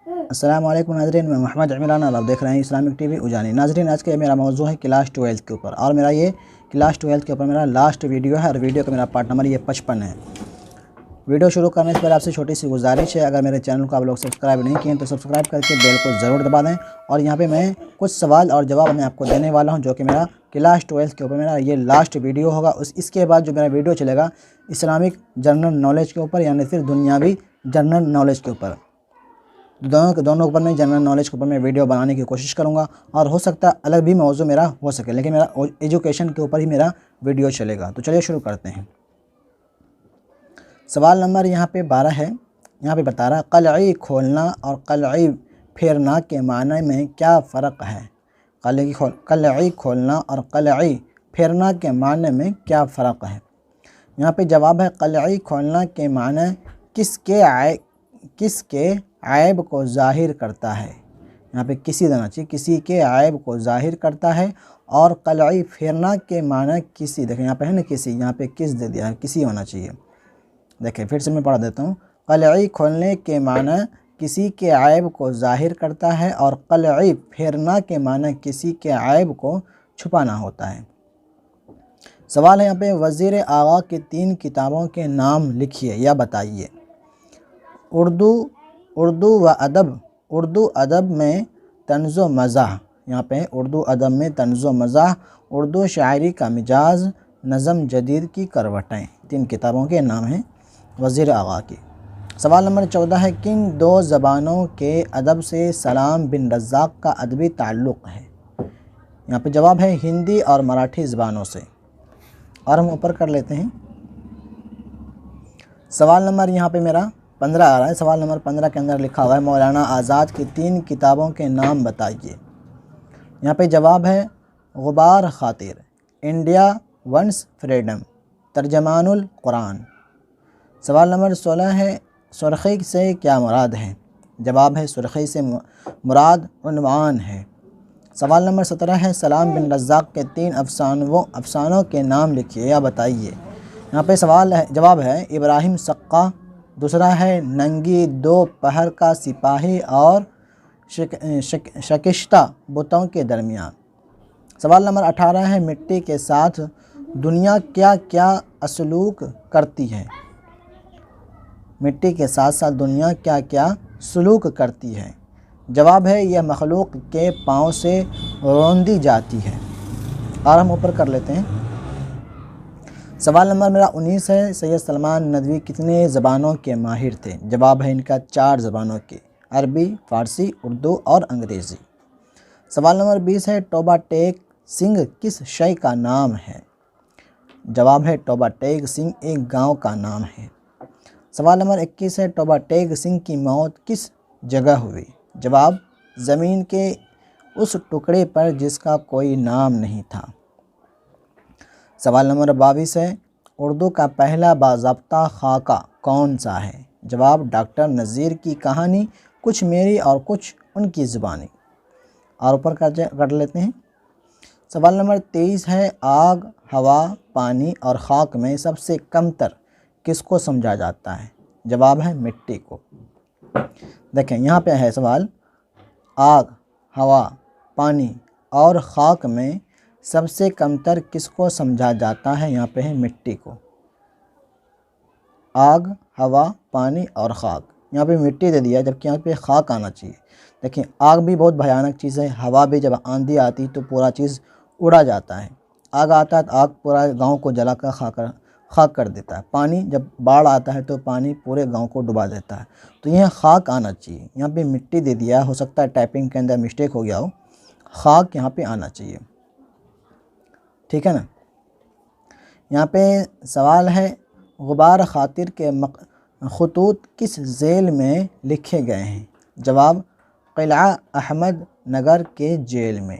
अस्सलाम वालेकुम नाज़रीन, मैं मोहम्मद इमरान और आप देख रहे हैं इस्लामिक टीवी उजानी। नाज़रीन, आज का मेरा मौजू है क्लास 12 के ऊपर और मेरा ये क्लास 12 के ऊपर मेरा लास्ट वीडियो है और वीडियो का मेरा पार्ट नंबर ये 55 है। वीडियो शुरू करने से पहले आपसे छोटी सी गुजारिश है, अगर मेरे चैनल को आप लोग सब्सक्राइब नहीं किए तो सब्सक्राइब करके बेल को ज़रूर दबा दें। और यहाँ पे मैं कुछ सवाल और जवाब मैं आपको देने वाला हूँ, जो कि मेरा क्लास 12 के ऊपर मेरा ये लास्ट वीडियो होगा। इसके बाद जो मेरा वीडियो चलेगा इस्लामिक जनरल नॉलेज के ऊपर, यानी फिर दुनियावी जनरल नॉलेज के ऊपर। दोनों ऊपर मैं जनरल नॉलेज के ऊपर मैं वीडियो बनाने की कोशिश करूँगा और हो सकता है अलग भी मौजू मेरा हो सके, लेकिन मेरा एजुकेशन के ऊपर ही मेरा वीडियो चलेगा। तो चलिए शुरू करते हैं। सवाल नंबर यहाँ पे 12 है। यहाँ पे बता रहा क़लई खोलना और क़लई फेरना के माने में क्या फ़र्क है। क़लई खोलना और क़लई फेरना के माने में क्या फ़र्क है। यहाँ पे जवाब है क़लई खोलना के माने किसके ऐब को ज़ाहिर करता है। यहाँ पे किसी देना चाहिए, किसी के ऐब को ज़ाहिर करता है। और क़लई फेरना के माने किसी, देखें यहाँ पे है ना किसी, यहाँ पे किस दे दिया है, किसी होना चाहिए। देखें फिर से मैं पढ़ा देता हूँ। क़लई खोलने के माने किसी के ऐब को ज़ाहिर करता है और क़लई फेरना के माने किसी के ऐब को छुपाना होता है। सवाल है यहाँ पे वज़ीर आगा की 3 किताबों के नाम लिखिए या बताइए। उर्दू अदब में तंज़ो मज़ाह, यहाँ पे उर्दू अदब में तंज़ो मज़ाह, उर्दू शायरी का मिजाज, नज़म जदीद की करवटें। 3 किताबों के नाम हैं वज़ीर आगा की। सवाल नंबर 14 है किन 2 ज़बानों के अदब से सलाम बिन रज़्ज़ाक़ का अदबी ताल्लुक़ है। यहाँ पे जवाब है हिंदी और मराठी ज़बानों से। और हम ऊपर कर लेते हैं। सवाल नंबर यहाँ पे मेरा 15 आ रहा है। सवाल नंबर 15 के अंदर लिखा हुआ है मौलाना आज़ाद की 3 किताबों के नाम बताइए। यहाँ पे जवाब है गुबार खातिर, इंडिया वंस फ्रीडम, तर्जमानुल कुरान। सवाल नंबर 16 है सुर्ख़ी से क्या मुराद है। जवाब है सुर्ख़ी से मुराद उन्वान है। सवाल नंबर 17 है सलाम बिन रज़्ज़ाक़ के 3 अफसानों के नाम लिखिए या बताइए। यहाँ पे जवाब है इब्राहिम सक्का, दूसरा है नंगी 2 पहर का सिपाही और शकिश्ता बुतों के दरमियान। सवाल नंबर 18 है मिट्टी के साथ दुनिया क्या क्या सलूक करती है। मिट्टी के साथ साथ दुनिया क्या क्या सलूक करती है। जवाब है यह मखलूक के पाँव से रौंदी जाती है। और हम ऊपर कर लेते हैं। सवाल नंबर मेरा 19 है सैयद सलमान नदवी कितने ज़बानों के माहिर थे। जवाब है इनका 4 ज़बानों के, अरबी, फ़ारसी, उर्दू और अंग्रेज़ी। सवाल नंबर 20 है टोबा टेक सिंह किस शय का नाम है। जवाब है टोबा टेक सिंह एक गांव का नाम है। सवाल नंबर 21 है टोबा टेक सिंह की मौत किस जगह हुई। जवाब ज़मीन के उस टुकड़े पर जिसका कोई नाम नहीं था। सवाल नंबर 22 है उर्दू का पहला बाज़ाब्ता खाका कौन सा है। जवाब डॉक्टर नज़ीर की कहानी, कुछ मेरी और कुछ उनकी ज़ुबानी। और ऊपर कर लेते हैं। सवाल नंबर 23 है आग, हवा, पानी और खाक में सबसे कमतर किसको समझा जाता है। जवाब है मिट्टी को। देखें यहाँ पे है सवाल आग, हवा, पानी और खाक में सबसे कमतर किसको समझा जाता है। यहाँ पे है मिट्टी को। आग, हवा, पानी और खाक, यहाँ पे मिट्टी दे दिया जबकि यहाँ पे खाक आना चाहिए। देखिए आग भी बहुत भयानक चीज़ है, हवा भी जब आंधी आती तो पूरा चीज़ उड़ा जाता है। आग आता है तो आग पूरा गांव को जलाकर खाक कर देता है। पानी जब बाढ़ आता है तो पानी पूरे गांव को डुबा देता है। तो यह खाक आना चाहिए, यहाँ पे मिट्टी दे दिया, हो सकता है टाइपिंग के अंदर मिस्टेक हो गया हो। खाक यहाँ पे आना चाहिए, ठीक है ना। यहाँ पे सवाल है गुबार खातिर के खतूत किस जेल में लिखे गए हैं। जवाब किला अहमद नगर के जेल में,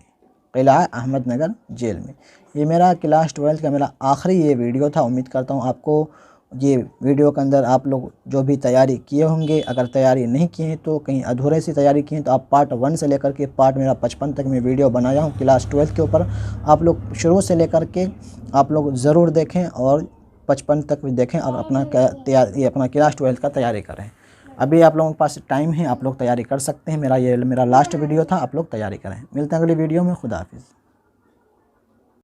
किला अहमद नगर जेल में। ये मेरा क्लास 12 का मेरा आखिरी ये वीडियो था। उम्मीद करता हूँ आपको ये वीडियो के अंदर आप लोग जो भी तैयारी किए होंगे, अगर तैयारी नहीं किए हैं तो कहीं अधूरे सी तैयारी की हैं तो आप पार्ट 1 से लेकर के पार्ट मेरा 55 तक मैं वीडियो बनाया हूँ क्लास 12 के ऊपर। आप लोग शुरू से लेकर के आप लोग ज़रूर देखें और 55 तक भी देखें और अपना क्लास 12 का तैयारी करें। अभी आप लोगों के पास टाइम है, आप लोग तैयारी कर सकते हैं। मेरा लास्ट वीडियो था, आप लोग तैयारी करें। मिलते हैं अगली वीडियो में। खुदा हाफिज़।